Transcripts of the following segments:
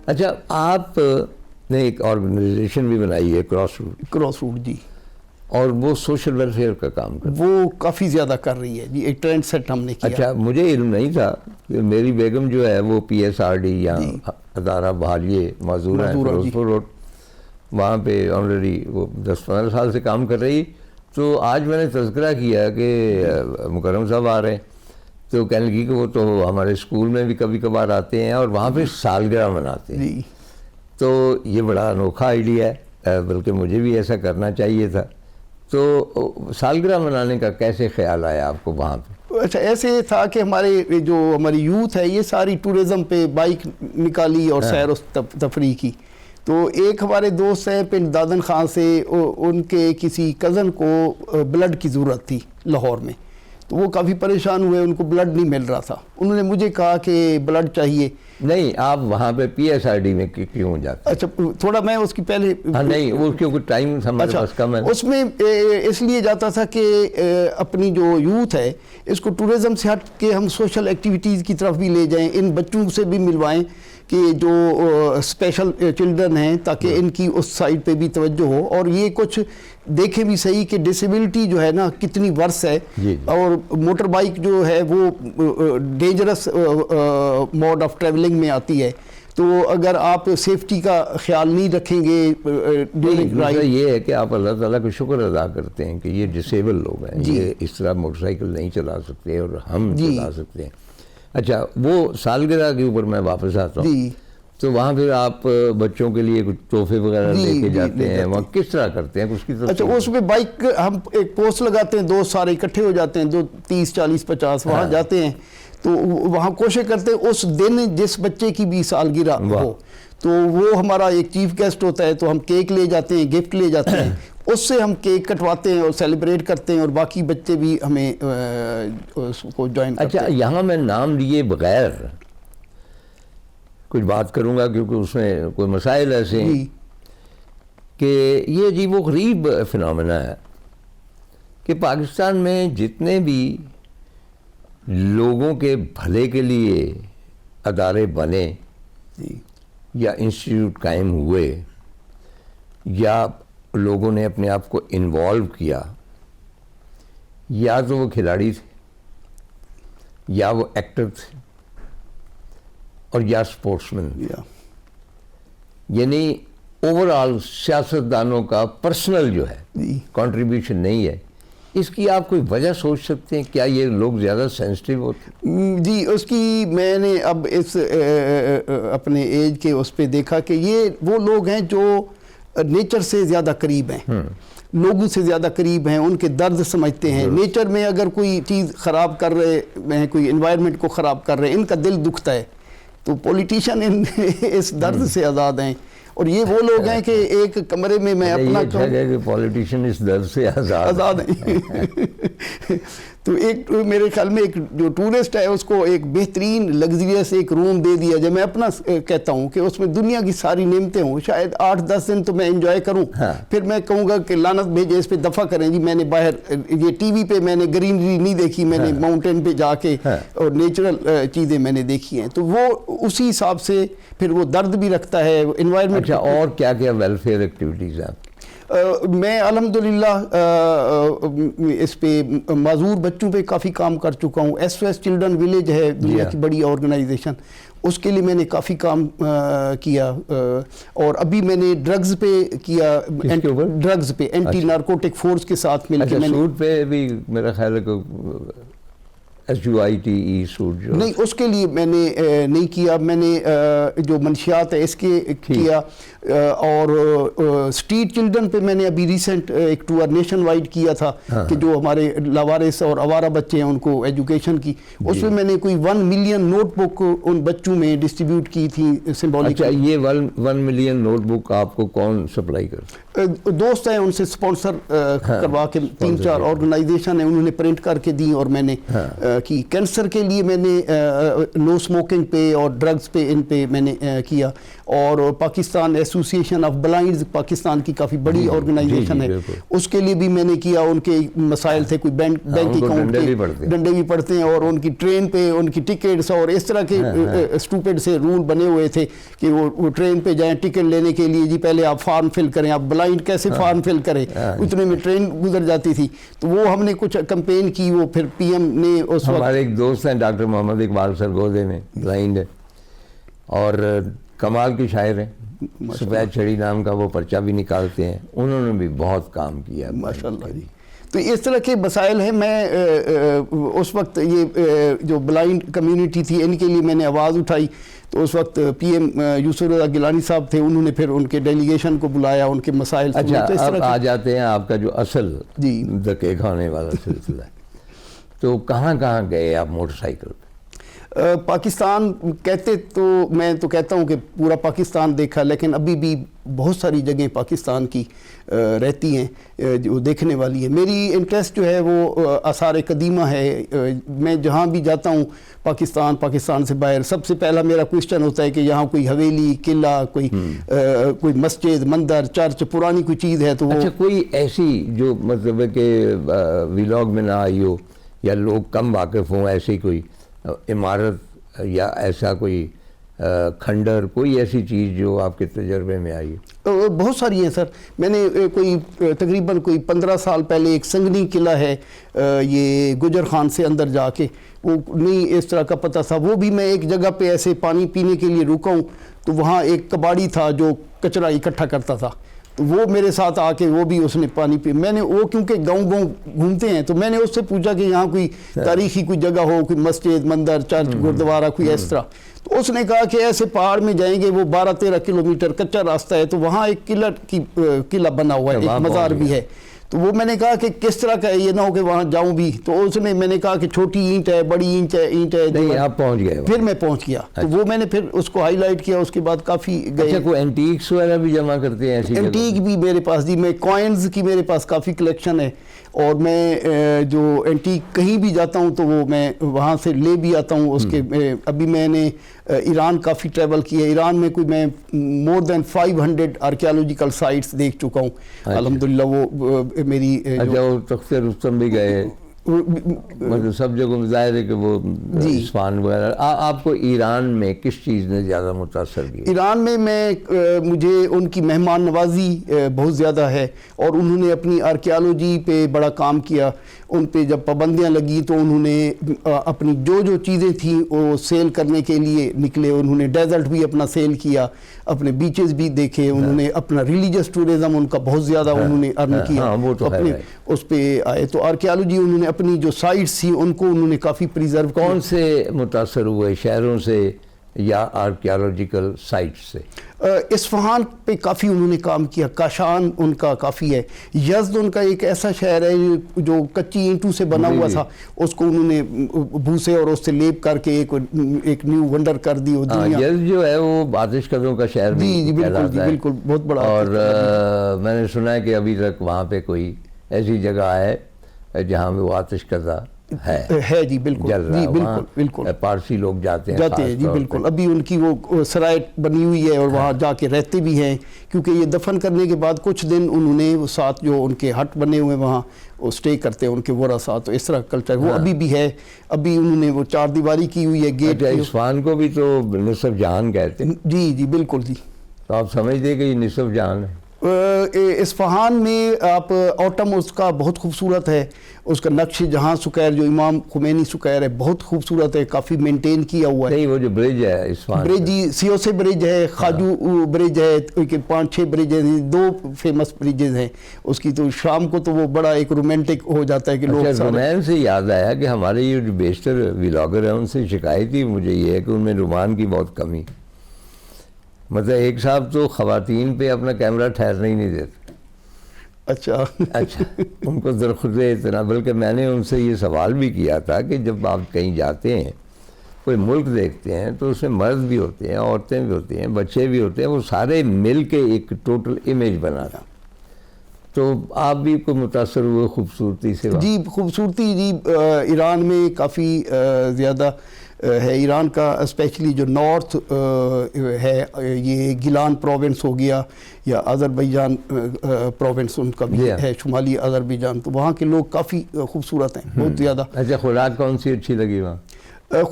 اچھا آپ نے ایک آرگنائزیشن بھی بنائی ہے کراس روٹ جی، اور وہ سوشل ویلفیئر کا کام کرتی ہے، وہ کافی زیادہ کر رہی ہے جی. ایک ٹرینڈ سیٹ ہم نے کیا. اچھا مجھے علم نہیں تھا کہ میری بیگم جو ہے وہ PSRD یا ادارہ بحالیہ معذورہ ہیں فیروزپور روڈ، وہاں پہ آلریڈی وہ 10-15 سال سے کام کر رہی. تو آج میں نے تذکرہ کیا کہ مکرم صاحب آ رہے ہیں تو کہنے لگی کہ وہ تو ہمارے اسکول میں بھی کبھی کبھار آتے ہیں اور وہاں پہ سالگرہ مناتے ہیں. تو یہ بڑا انوکھا آئیڈیا ہے، بلکہ مجھے بھی ایسا کرنا چاہیے تھا. تو سالگرہ منانے کا کیسے خیال آیا آپ کو وہاں پہ؟ اچھا ایسے تھا کہ ہماری یوتھ ہے یہ ساری ٹورزم پہ بائک نکالی اور سیر و تفریح کی. تو ایک ہمارے دوست ہیں پنڈ دادن خان سے، ان کے کسی کزن کو بلڈ کی ضرورت تھی لاہور میں. تو وہ کافی پریشان ہوئے، ان کو بلڈ نہیں مل رہا تھا. انہوں نے مجھے کہا کہ بلڈ چاہیے. نہیں آپ وہاں پہ PSRD میں کیوں جاتے؟ اچھا تھوڑا میں اس کی پہلے نہیں وہ کیونکہ ٹائم ہمارے پاس کم ہے. اس میں اس لیے جاتا تھا کہ اپنی جو یوتھ ہے اس کو ٹورزم سے ہٹ کے ہم سوشل ایکٹیویٹیز کی طرف بھی لے جائیں، ان بچوں سے بھی ملوائیں کہ جو اسپیشل چلڈرن ہیں، تاکہ ان کی اس سائڈ پہ بھی توجہ ہو. اور یہ کچھ دیکھیں بھی صحیح کہ ڈسیبلٹی جو ہے نا کتنی ورس ہے، اور موٹر بائک جو ہے وہ ڈینجرس موڈ آف ٹریولنگ میں آتی ہے. تو اگر آپ سیفٹی کا خیال نہیں رکھیں گے ڈیورنگ رائڈ، یہ ہے کہ آپ اللہ تعالیٰ کا شکر ادا کرتے ہیں کہ یہ ڈسیبل لوگ ہیں، یہ اس طرح موٹر سائیکل نہیں چلا سکتے اور ہم چلا سکتے ہیں. اچھا وہ سالگرہ کے اوپر میں واپس آتا ہوں. تو وہاں پھر آپ بچوں کے لیے کچھ تحفے وغیرہ لے کے جاتے ہیں، وہاں کس طرح کرتے ہیں اس کی طرف؟ اچھا اس میں بائک ہم ایک پوسٹ لگاتے ہیں، دوست سارے اکٹھے ہو جاتے ہیں، 30 40 50 وہاں جاتے ہیں. تو وہاں کوشش کرتے ہیں اس دن جس بچے کی بھی سالگرہ ہو تو وہ ہمارا ایک چیف گیسٹ ہوتا ہے، تو ہم کیک لے جاتے ہیں، گفٹ لے جاتے ہیں، اس سے ہم کیک کٹواتے ہیں اور سیلیبریٹ کرتے ہیں، اور باقی بچے بھی ہمیں اس کو جوائن کرتے ہیں. اچھا یہاں میں نام لیے بغیر کچھ بات کروں گا کیونکہ اس میں کوئی مسائل ایسے ہیں کہ یہ عجیب و غریب فنامنا ہے کہ پاکستان میں جتنے بھی لوگوں کے بھلے کے لیے ادارے بنے یا انسٹیٹیوٹ قائم ہوئے یا لوگوں نے اپنے آپ کو انوالو کیا، یا تو وہ کھلاڑی تھے یا وہ ایکٹر تھے اور یا سپورٹس مین، یعنی اوورآل سیاستدانوں کا پرسنل جو ہے کنٹریبیوشن نہیں ہے. اس کی آپ کوئی وجہ سوچ سکتے ہیں؟ کیا یہ لوگ زیادہ سینسٹیو ہوتے؟ جی اس کی میں نے اب اس اپنے ایج کے اس پہ دیکھا کہ یہ وہ لوگ ہیں جو نیچر سے زیادہ قریب ہیں، لوگوں سے زیادہ قریب ہیں، ان کے درد سمجھتے ہیں. نیچر میں اگر کوئی چیز خراب کر رہے ہیں، کوئی انوائرمنٹ کو خراب کر رہے ہیں، ان کا دل دکھتا ہے. تو پولیٹیشین اس درد سے آزاد ہیں. اور یہ وہ لوگ ہیں کہ ایک کمرے میں اپنا پولیٹیشین اس درد سے آزاد ہیں. تو ایک میرے خیال میں ایک جو ٹورسٹ ہے اس کو ایک بہترین لگزریس ایک روم دے دیا جائے. میں اپنا کہتا ہوں کہ اس میں دنیا کی ساری نعمتیں ہوں، شاید 8-10 دن تو میں انجوائے کروں، پھر میں کہوں گا کہ لعنت بھیجے اس پہ دفع کریں جی، میں نے باہر یہ ٹی وی پہ میں نے گرینری نہیں دیکھی، میں نے ماؤنٹین پہ جا کے اور نیچرل چیزیں میں نے دیکھی ہیں. تو وہ اسی حساب سے پھر وہ درد بھی رکھتا ہے انوائرمنٹ. اچھا اور کیا کیا ویلفیئر ایکٹیویٹیز ہیں؟ میں الحمدللہ اس پہ معذور بچوں پہ کافی کام کر چکا ہوں. SOS چلڈرن ولیج ہے دنیا کی بڑی آرگنائزیشن، اس کے لیے میں نے کافی کام کیا. اور ابھی میں نے ڈرگز پہ کیا، ڈرگز پہ اینٹی نارکوٹک فورس کے ساتھ مل کے. سوٹ پہ بھی میرا خیال ہے کہ SUITE سوٹ جو نہیں اس کے لیے میں نے نہیں کیا. میں نے جو منشیات ہے اس کے کیا. اور اسٹریٹ چلڈرن پہ میں نے ابھی ریسنٹ ایک ٹور نیشن وائڈ کیا تھا کہ جو ہمارے لاوارث اور آوارہ بچے ہیں ان کو ایجوکیشن کی. اس میں میں نے کوئی 1 ملین نوٹ بک ان بچوں میں ڈسٹریبیوٹ کی تھی سمبولک. اچھا یہ 1 ملین نوٹ بک آپ کو کون سپلائی کرتا؟ دوست ہیں ان سے سپانسر کروا کے 3-4 آرگنائزیشن ہیں، انہوں نے پرنٹ کر کے دی اور میں نے کی. کینسر کے لیے میں نے نو اسموکنگ پہ اور ڈرگز پہ ان پہ میں نے کیا. اور Pakistan association of blinds Pakistan کی کافی بڑی آرگنائزیشن ہے, اس کے لیے بھی میں نے کیا. ان کے مسائل تھے, کوئی بینک اکاؤنٹ کے ڈنڈے بھی پڑتے ہیں, اور ان کی ٹرین پہ ان کی ٹکٹس اور اس طرح کے اسٹوپڈ سے رول بنے ہوئے تھے کہ وہ ٹرین پہ جائیں ٹکٹ لینے کے لیے, جی پہلے آپ فارم فل کریں. آپ بلائنڈ کیسے فارم فل کریں, اتنے میں ٹرین گزر جاتی تھی. تو وہ ہم نے کچھ کمپین کی. وہ پھر پی ایم نے اس وقت, ہمارے ایک دوست ہیں ڈاکٹر محمد اقبال سرگودے میں, بلائنڈ ہے اور کمال کے شاعر ہیں, سفید چھڑی نام کا وہ پرچہ بھی نکالتے ہیں, انہوں نے بھی بہت کام کیا ماشاء اللہ جی. تو اس طرح کے مسائل ہیں. میں اس وقت یہ جو بلائنڈ کمیونٹی تھی ان کے لیے میں نے آواز اٹھائی. تو اس وقت پی ایم یوسف رضا گیلانی صاحب تھے, انہوں نے پھر ان کے ڈیلیگیشن کو بلایا, ان کے مسائل. اچھا, اب آ جاتے ہیں آپ کا جو اصل دھکے کھانے والا سلسلہ ہے. تو کہاں کہاں گئے آپ موٹر سائیکل پہ؟ پاکستان کہتے تو میں تو کہتا ہوں کہ پورا پاکستان دیکھا, لیکن ابھی بھی بہت ساری جگہیں پاکستان کی رہتی ہیں جو دیکھنے والی ہے. میری انٹرسٹ جو ہے وہ آثار قدیمہ ہے. میں جہاں بھی جاتا ہوں پاکستان سے باہر, سب سے پہلا میرا کوشچن ہوتا ہے کہ یہاں کوئی حویلی, قلعہ, کوئی مسجد, مندر, چرچ, پرانی کوئی چیز ہے تو وہ. اچھا, کوئی ایسی جو مطلب ہے کہ ویلاگ میں نہ آئی ہو یا لوگ کم واقف ہوں, ایسی کوئی عمارت یا ایسا کوئی کھنڈر, کوئی ایسی چیز جو آپ کے تجربے میں آئی؟ بہت ساری ہیں سر. میں نے تقریباً 15 سال پہلے ایک سنگنی قلعہ ہے, یہ گجر خان سے اندر جا کے, وہ نہیں اس طرح کا پتہ تھا. وہ بھی میں ایک جگہ پہ ایسے پانی پینے کے لیے رکا ہوں, تو وہاں ایک کباڑی تھا جو کچرا اکٹھا کرتا تھا, تو وہ میرے ساتھ آ کے وہ بھی اس نے پانی پی. میں نے وہ کیونکہ گاؤں گھومتے ہیں تو میں نے اس سے پوچھا کہ یہاں کوئی تاریخی کوئی جگہ ہو, کوئی مسجد, مندر, چرچ, گردوارہ, کوئی اس طرح. تو اس نے کہا کہ ایسے پہاڑ میں جائیں گے, وہ 12-13 کلومیٹر کچا راستہ ہے, تو وہاں ایک قلعہ بنا ہوا ہے, ایک مزار بھی ہے. تو وہ میں نے کہا کہ کس طرح کا ہے, یہ نہ ہو کہ وہاں جاؤں بھی. تو اس نے, میں نے کہا کہ چھوٹی اینٹ ہے, بڑی اینٹ ہے. نہیں, آپ پہنچ گئے. پھر میں پہنچ گیا. تو وہ میں نے پھر اس کو ہائی لائٹ کیا. اس کے بعد کافی گئے. اچھا, کوئی اینٹیکس وغیرہ بھی جمع کرتے ہیں ایسی؟ اینٹیک بھی میرے پاس جی, میں کوائنز کی میرے پاس کافی کلیکشن ہے. اور میں جو اینٹیک کہیں بھی جاتا ہوں تو وہ میں وہاں سے لے بھی آتا ہوں. اس کے ابھی میں نے ایران کافی ٹریول کیا ہے. ایران میں کوئی میں مور دین 500 آرکیالوجیکل سائٹس دیکھ چکا ہوں الحمدللہ. وہ میری وہ تخت رستم بھی گئے, مطلب سب جگہوں ظاہر ہے کہ وہ اصفہان وغیرہ. آپ کو ایران میں کس چیز نے زیادہ متاثر کیا؟ ایران میں مجھے ان کی مہمان نوازی بہت زیادہ ہے, اور انہوں نے اپنی آرکیالوجی پہ بڑا کام کیا. ان پہ جب پابندیاں لگی تو انہوں نے اپنی جو چیزیں تھیں وہ سیل کرنے کے لیے نکلے. انہوں نے ڈیزرٹ بھی اپنا سیل کیا, اپنے بیچز بھی دیکھے. انہوں نے اپنا ریلیجس ٹورزم ان کا بہت زیادہ انہوں نے ارن کیا, اپنے اس پہ آئے. تو آرکیالوجی انہوں نے اپنی جو سائٹس تھیں ان کو انہوں نے کافی پریزرو. کون سے متاثر ہوئے, شہروں سے یا آرکیالوجیکل سائٹ سے؟ اصفہان پہ کافی انہوں نے کام کیا. کاشان ان کا کافی ہے. یزد ان کا ایک ایسا شہر ہے جو کچی اینٹوں سے بنا ہوا تھا, اس کو انہوں نے بھوسے اور اس سے لیپ کر کے ایک نیو ونڈر کر دی. یزد جو ہے وہ آتش کدوں کا شہر بھی کہلاتا ہے, بالکل بہت بڑا. اور میں نے سنا ہے کہ ابھی تک وہاں پہ کوئی ایسی جگہ ہے جہاں پہ وہ آتش کدہ ہے جی, بالکل جی, بالکل پارسی لوگ جاتے ہیں جی, بالکل. ابھی ان کی وہ سرائے بنی ہوئی ہے اور وہاں جا کے رہتے بھی ہیں, کیونکہ یہ دفن کرنے کے بعد کچھ دن انہوں نے وہ ساتھ جو ان کے ہٹ بنے ہوئے وہاں وہ اسٹے کرتے ہیں ان کے ورا ساتھ. تو اس طرح کلچر وہ ابھی بھی ہے. ابھی انہوں نے وہ 4 دیواری کی ہوئی ہے گیٹ. اصفہان کو بھی تو نصف جہان کہتے ہیں. جی, بالکل جی. تو آپ سمجھتے کہ یہ نصف جہان ہے. اصفہان میں آپ آٹم اس کا بہت خوبصورت ہے. اس کا نقش جہاں سکیر جو امام خمینی سکیر ہے بہت خوبصورت ہے, کافی مینٹین کیا ہوا ہے. نہیں, وہ جو برج ہے اصفہان, برج جی, سیوسے برج ہے, خاجو برج ہے, 5-6 برج ہیں, 2 فیمس بریجز ہیں اس کی. تو شام کو تو وہ بڑا ایک رومانٹک ہو جاتا ہے کہ لوگ. رومان سے یاد آیا کہ ہمارے یہ جو بیشتر ویلاگر ہیں ان سے شکایت ہی مجھے یہ ہے کہ ان میں رومان کی بہت کمی. مطلب ایک صاحب تو خواتین پہ اپنا کیمرہ ٹھہرنے ہی نہیں دیتے. اچھا, ان کو درخت اتنا. بلکہ میں نے ان سے یہ سوال بھی کیا تھا کہ جب آپ کہیں جاتے ہیں, کوئی ملک دیکھتے ہیں, تو اس میں مرد بھی ہوتے ہیں, عورتیں بھی ہوتی ہیں, بچے بھی ہوتے ہیں, وہ سارے مل کے ایک ٹوٹل امیج بنانا. تو آپ بھی کو متاثر ہوئے خوبصورتی سے؟ جی خوبصورتی جی ایران میں کافی زیادہ ہے. ایران کا اسپیشلی جو نارتھ ہے یہ گیلان پروونس ہو گیا یا آذربائیجان پروونس ان کا بھی ہے, شمالی آذربائیجان, تو وہاں کے لوگ کافی خوبصورت ہیں بہت زیادہ. اچھا خوراک کون سی اچھی لگی وہاں؟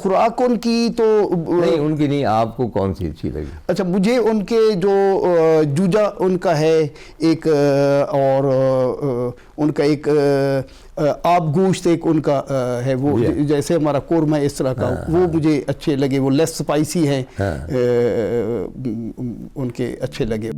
خوراک ان کی تو نہیں, ان کی نہیں, آپ کو کون سی اچھی لگی؟ اچھا مجھے ان کے جو جوجا ان کا ہے ایک, اور ان کا ایک آب گوشت ایک ان کا ہے, وہ جیسے ہمارا قورمہ اس طرح کا, وہ مجھے اچھے لگے, وہ لیس سپائسی ہیں, ان کے اچھے لگے.